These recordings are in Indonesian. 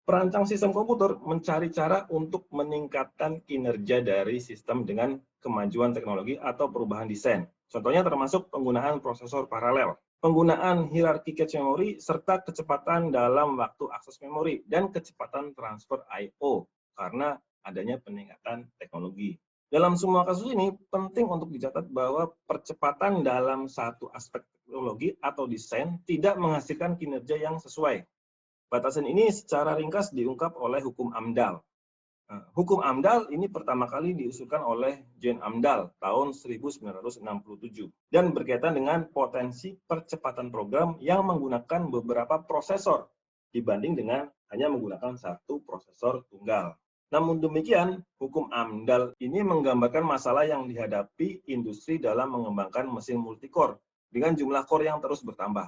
Perancang sistem komputer mencari cara untuk meningkatkan kinerja dari sistem dengan kemajuan teknologi atau perubahan desain. Contohnya termasuk penggunaan prosesor paralel, penggunaan hierarki cache memori, serta kecepatan dalam waktu akses memori dan kecepatan transfer I/O karena adanya peningkatan teknologi. Dalam semua kasus ini, penting untuk dicatat bahwa percepatan dalam satu aspek teknologi atau desain tidak menghasilkan kinerja yang sesuai. Batasan ini secara ringkas diungkap oleh hukum Amdahl. Hukum Amdahl ini pertama kali diusulkan oleh Jane Amdahl tahun 1967 dan berkaitan dengan potensi percepatan program yang menggunakan beberapa prosesor dibanding dengan hanya menggunakan satu prosesor tunggal. Namun demikian, hukum Amdahl ini menggambarkan masalah yang dihadapi industri dalam mengembangkan mesin multicore dengan jumlah core yang terus bertambah.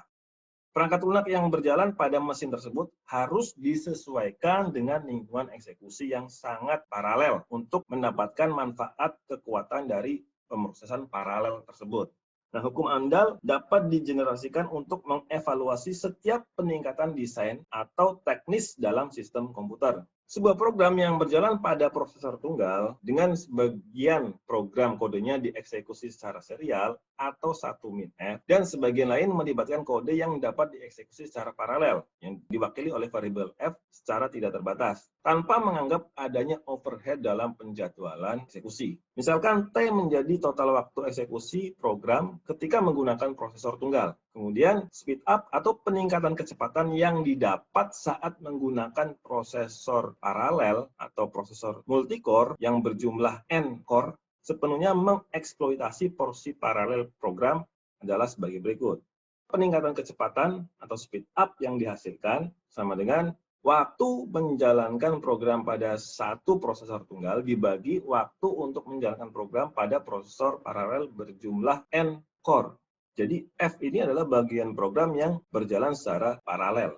Perangkat lunak yang berjalan pada mesin tersebut harus disesuaikan dengan lingkungan eksekusi yang sangat paralel untuk mendapatkan manfaat kekuatan dari pemrosesan paralel tersebut. Nah, hukum Amdahl dapat digenerasikan untuk mengevaluasi setiap peningkatan desain atau teknis dalam sistem komputer. Sebuah program yang berjalan pada prosesor tunggal dengan sebagian program kodenya dieksekusi secara serial atau satu minF dan sebagian lain melibatkan kode yang dapat dieksekusi secara paralel yang diwakili oleh variabel F secara tidak terbatas tanpa menganggap adanya overhead dalam penjadwalan eksekusi. Misalkan T menjadi total waktu eksekusi program ketika menggunakan prosesor tunggal. Kemudian speed up atau peningkatan kecepatan yang didapat saat menggunakan prosesor paralel atau prosesor multicore yang berjumlah N core sepenuhnya mengeksploitasi porsi paralel program adalah sebagai berikut. Peningkatan kecepatan atau speed up yang dihasilkan sama dengan waktu menjalankan program pada satu prosesor tunggal dibagi waktu untuk menjalankan program pada prosesor paralel berjumlah N core. Jadi F ini adalah bagian program yang berjalan secara paralel.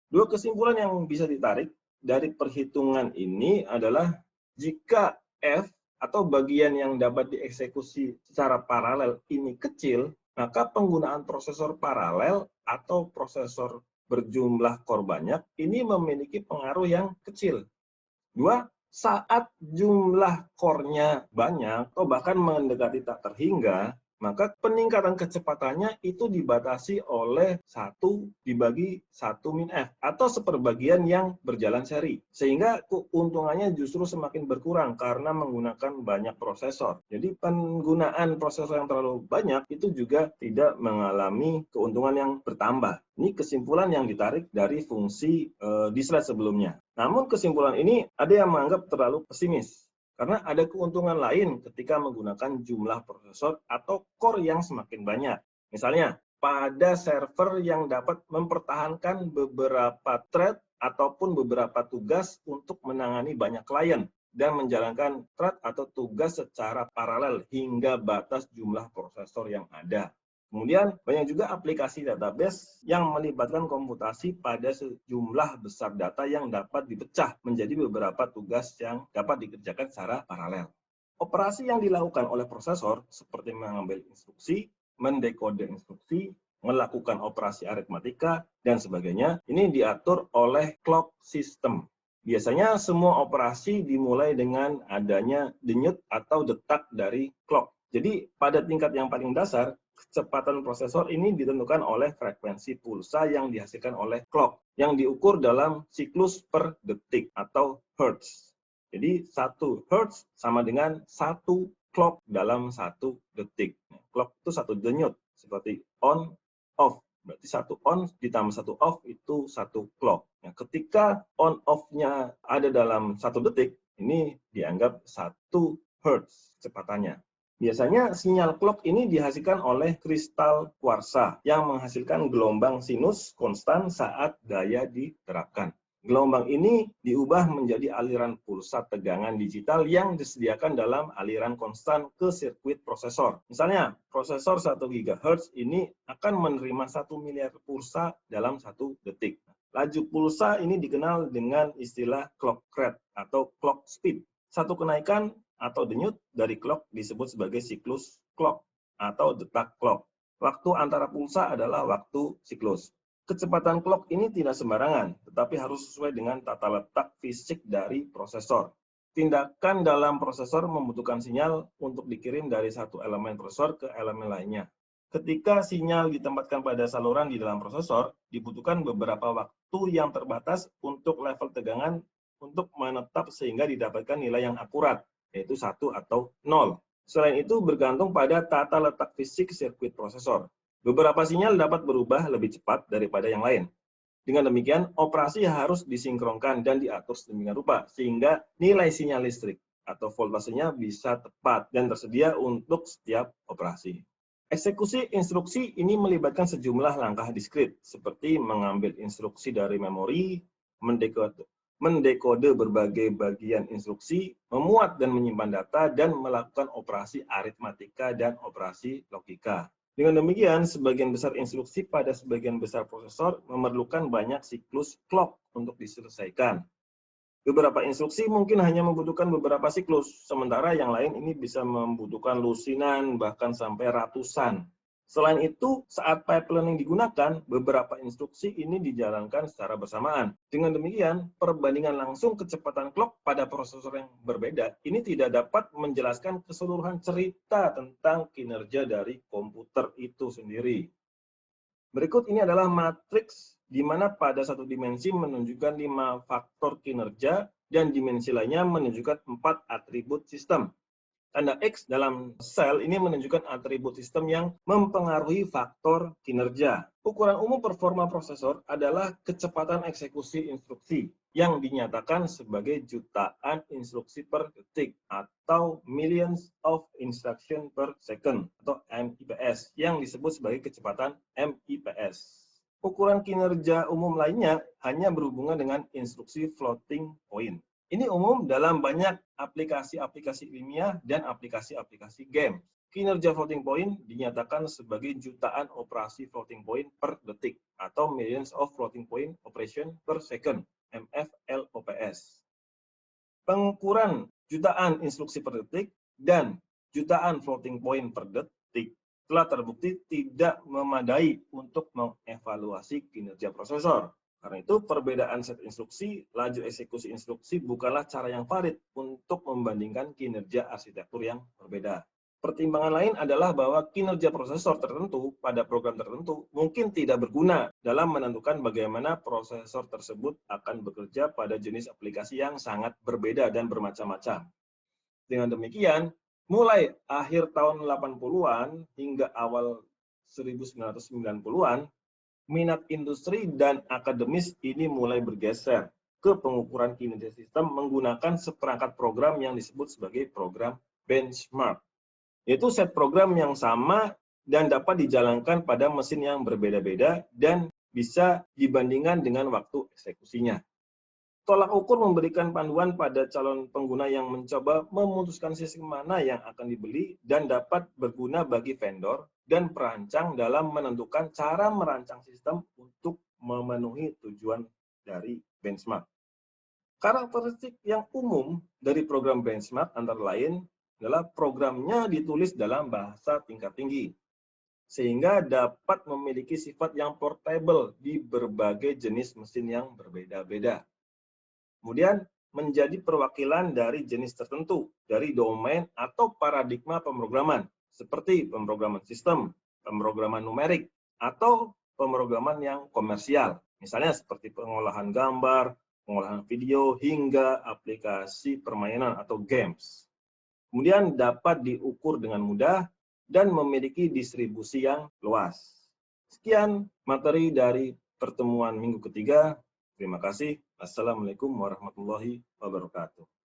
Dua kesimpulan yang bisa ditarik dari perhitungan ini adalah jika F atau bagian yang dapat dieksekusi secara paralel ini kecil, maka penggunaan prosesor paralel atau prosesor berjumlah core banyak ini memiliki pengaruh yang kecil. Dua, saat jumlah core-nya banyak atau bahkan mendekati tak terhingga, maka peningkatan kecepatannya itu dibatasi oleh 1 dibagi 1 min F atau seperbagian yang berjalan seri. Sehingga keuntungannya justru semakin berkurang karena menggunakan banyak prosesor. Jadi penggunaan prosesor yang terlalu banyak itu juga tidak mengalami keuntungan yang bertambah. Ini kesimpulan yang ditarik dari fungsi di slide sebelumnya. Namun kesimpulan ini ada yang menganggap terlalu pesimis. Karena ada keuntungan lain ketika menggunakan jumlah prosesor atau core yang semakin banyak. Misalnya, pada server yang dapat mempertahankan beberapa thread ataupun beberapa tugas untuk menangani banyak klien dan menjalankan thread atau tugas secara paralel hingga batas jumlah prosesor yang ada. Kemudian banyak juga aplikasi database yang melibatkan komputasi pada sejumlah besar data yang dapat dipecah menjadi beberapa tugas yang dapat dikerjakan secara paralel. Operasi yang dilakukan oleh prosesor seperti mengambil instruksi, mendekode instruksi, melakukan operasi aritmatika, dan sebagainya, ini diatur oleh clock system. Biasanya semua operasi dimulai dengan adanya denyut atau detak dari clock. Jadi pada tingkat yang paling dasar, kecepatan prosesor ini ditentukan oleh frekuensi pulsa yang dihasilkan oleh clock yang diukur dalam siklus per detik atau hertz. Jadi 1 hertz sama dengan 1 clock dalam 1 detik. Clock itu 1 denyut seperti on off. Berarti 1 on ditambah 1 off itu 1 clock. Nah, ketika on off-nya ada dalam 1 detik, ini dianggap 1 hertz kecepatannya. Biasanya sinyal clock ini dihasilkan oleh kristal kuarsa yang menghasilkan gelombang sinus konstan saat daya diterapkan. Gelombang ini diubah menjadi aliran pulsa tegangan digital yang disediakan dalam aliran konstan ke sirkuit prosesor. Misalnya, prosesor 1 GHz ini akan menerima 1 miliar pulsa dalam 1 detik. Laju pulsa ini dikenal dengan istilah clock rate atau clock speed. Satu kenaikan atau denyut dari clock disebut sebagai siklus clock atau detak clock. Waktu antara pulsa adalah waktu siklus. Kecepatan clock ini tidak sembarangan, tetapi harus sesuai dengan tata letak fisik dari prosesor. Tindakan dalam prosesor membutuhkan sinyal untuk dikirim dari satu elemen prosesor ke elemen lainnya. Ketika sinyal ditempatkan pada saluran di dalam prosesor, dibutuhkan beberapa waktu yang terbatas untuk level tegangan untuk menetap sehingga didapatkan nilai yang akurat, yaitu 1 atau 0. Selain itu, bergantung pada tata letak fisik sirkuit prosesor. Beberapa sinyal dapat berubah lebih cepat daripada yang lain. Dengan demikian, operasi harus disinkronkan dan diatur sedemikian rupa, sehingga nilai sinyal listrik atau voltasenya bisa tepat dan tersedia untuk setiap operasi. Eksekusi instruksi ini melibatkan sejumlah langkah diskrit, seperti mengambil instruksi dari memori, mendekode berbagai bagian instruksi, memuat dan menyimpan data, dan melakukan operasi aritmatika dan operasi logika. Dengan demikian, sebagian besar instruksi pada sebagian besar prosesor memerlukan banyak siklus clock untuk diselesaikan. Beberapa instruksi mungkin hanya membutuhkan beberapa siklus, sementara yang lain ini bisa membutuhkan lusinan bahkan sampai ratusan. Selain itu, saat pipelining digunakan, beberapa instruksi ini dijalankan secara bersamaan. Dengan demikian, perbandingan langsung kecepatan clock pada prosesor yang berbeda ini tidak dapat menjelaskan keseluruhan cerita tentang kinerja dari komputer itu sendiri. Berikut ini adalah matriks di mana pada satu dimensi menunjukkan 5 faktor kinerja dan dimensi lainnya menunjukkan 4 atribut sistem. Tanda X dalam sel ini menunjukkan atribut sistem yang mempengaruhi faktor kinerja. Ukuran umum performa prosesor adalah kecepatan eksekusi instruksi yang dinyatakan sebagai jutaan instruksi per detik atau millions of instruction per second atau MIPS yang disebut sebagai kecepatan MIPS. Ukuran kinerja umum lainnya hanya berhubungan dengan instruksi floating point. Ini umum dalam banyak aplikasi-aplikasi ilmiah dan aplikasi-aplikasi game. Kinerja floating point dinyatakan sebagai jutaan operasi floating point per detik atau millions of floating point operation per second, MFLOPS. Pengukuran jutaan instruksi per detik dan jutaan floating point per detik telah terbukti tidak memadai untuk mengevaluasi kinerja prosesor. Karena itu, perbedaan set instruksi, laju eksekusi instruksi bukanlah cara yang valid untuk membandingkan kinerja arsitektur yang berbeda. Pertimbangan lain adalah bahwa kinerja prosesor tertentu pada program tertentu mungkin tidak berguna dalam menentukan bagaimana prosesor tersebut akan bekerja pada jenis aplikasi yang sangat berbeda dan bermacam-macam. Dengan demikian, mulai akhir tahun 80-an hingga awal 1990-an, minat industri dan akademis ini mulai bergeser ke pengukuran kinerja sistem menggunakan seperangkat program yang disebut sebagai program benchmark, yaitu set program yang sama dan dapat dijalankan pada mesin yang berbeda-beda dan bisa dibandingkan dengan waktu eksekusinya. Tolak ukur memberikan panduan pada calon pengguna yang mencoba memutuskan sistem mana yang akan dibeli dan dapat berguna bagi vendor dan perancang dalam menentukan cara merancang sistem untuk memenuhi tujuan dari benchmark. Karakteristik yang umum dari program benchmark antara lain adalah programnya ditulis dalam bahasa tingkat tinggi, sehingga dapat memiliki sifat yang portable di berbagai jenis mesin yang berbeda-beda. Kemudian, menjadi perwakilan dari jenis tertentu, dari domain atau paradigma pemrograman, seperti pemrograman sistem, pemrograman numerik, atau pemrograman yang komersial, misalnya seperti pengolahan gambar, pengolahan video, hingga aplikasi permainan atau games. Kemudian dapat diukur dengan mudah dan memiliki distribusi yang luas. Sekian materi dari pertemuan minggu ketiga. Terima kasih. Assalamualaikum warahmatullahi wabarakatuh.